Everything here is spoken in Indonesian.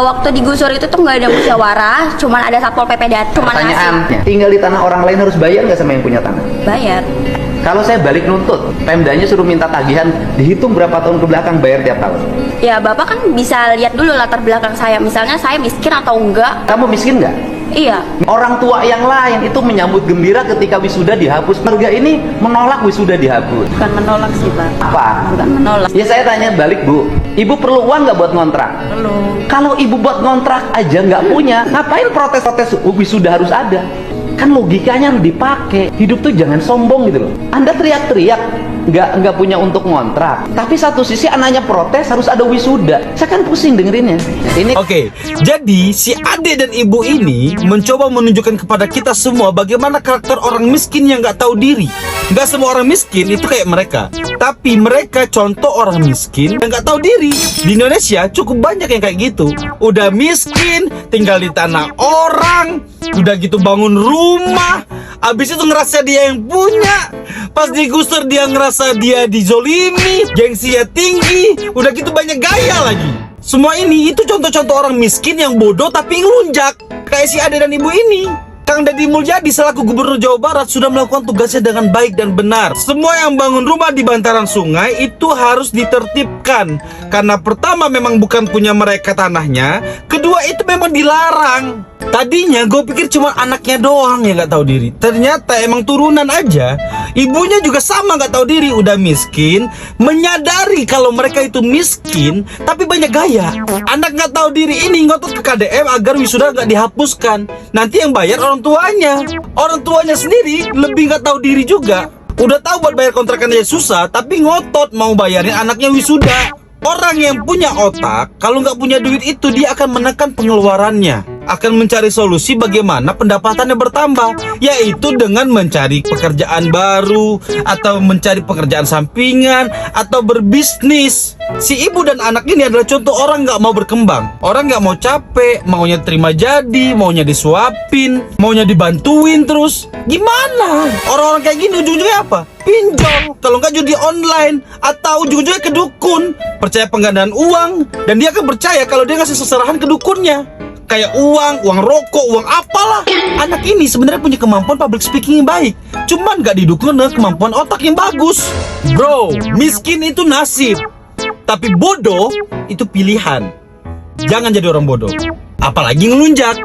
Waktu digusur itu tuh nggak ada musyawarah, cuman ada satpol pp datang, cuman Pertanyaannya, tinggal di tanah orang lain harus bayar nggak sama yang punya tanah? bayar. Kalau saya balik nuntut, Pemdanya suruh minta tagihan, dihitung berapa tahun ke belakang, bayar tiap tahun. Ya bapak kan bisa lihat dulu latar belakang saya, misalnya saya miskin atau enggak. Kamu miskin nggak? Iya. Orang tua yang lain itu menyambut gembira ketika wisuda dihapus. Warga ini menolak wisuda dihapus. Bukan menolak sih pak. Apa? Bukan menolak. Ya saya tanya balik bu, ibu perlu uang nggak buat ngontrak? Perlu. Kalau ibu buat ngontrak aja nggak punya, ngapain protes-protes wisuda harus ada? Kan logikanya harus dipakai. Hidup tuh jangan sombong gitu loh. Anda teriak-teriak nggak punya untuk ngontrak, tapi satu sisi anaknya protes harus ada wisuda. Saya kan pusing dengerinnya. Ini Oke, jadi si Ade dan ibu ini mencoba menunjukkan kepada kita semua bagaimana karakter orang miskin yang nggak tahu diri. Nggak semua orang miskin itu kayak mereka, tapi mereka contoh orang miskin yang nggak tahu diri. Di Indonesia cukup banyak yang kayak gitu. Udah miskin, tinggal di tanah orang, udah gitu bangun rumah, abis itu ngerasa dia yang punya. Pas digusur dia ngerasa dia dizolimi, gengsinya tinggi, udah gitu banyak gaya lagi. Semua ini itu contoh-contoh orang miskin yang bodoh tapi ngelunjak, kayak si Ade dan ibu ini. Kang Deddy Mulyadi selaku Gubernur Jawa Barat sudah melakukan tugasnya dengan baik dan benar. Semua yang bangun rumah di bantaran sungai itu harus ditertibkan. Karena pertama memang bukan punya mereka tanahnya, kedua itu memang dilarang. Tadinya gue pikir cuma anaknya doang yang gak tahu diri. Ternyata emang turunan aja. Ibunya juga sama gak tahu diri, udah miskin, menyadari kalau mereka itu miskin, tapi banyak gaya. Anak gak tahu diri ini ngotot ke KDM agar wisuda gak dihapuskan. Nanti yang bayar orang tuanya. Orang tuanya sendiri lebih gak tahu diri juga. Udah tahu buat bayar kontrakan aja susah, tapi ngotot mau bayarin anaknya wisuda. Orang yang punya otak, kalau nggak punya duit itu dia akan menekan pengeluarannya, akan mencari solusi bagaimana pendapatannya bertambah, yaitu dengan mencari pekerjaan baru, atau mencari pekerjaan sampingan, atau berbisnis. Si ibu dan anak ini adalah contoh orang nggak mau berkembang, orang nggak mau capek, maunya terima jadi, maunya disuapin, maunya dibantuin terus. Gimana? Orang-orang kayak gini ujung-ujungnya apa? Pinjol, kalau nggak judi online, atau ujung-ujungnya ke dukun, percaya penggandaan uang, dan dia akan percaya kalau dia ngasih seserahan ke dukunnya, kayak uang rokok, uang apalah. Anak ini sebenarnya punya kemampuan public speaking yang baik, cuman nggak didukung dengan kemampuan otak yang bagus. Bro, miskin itu nasib, tapi bodoh itu pilihan. Jangan jadi orang bodoh, apalagi ngelunjak.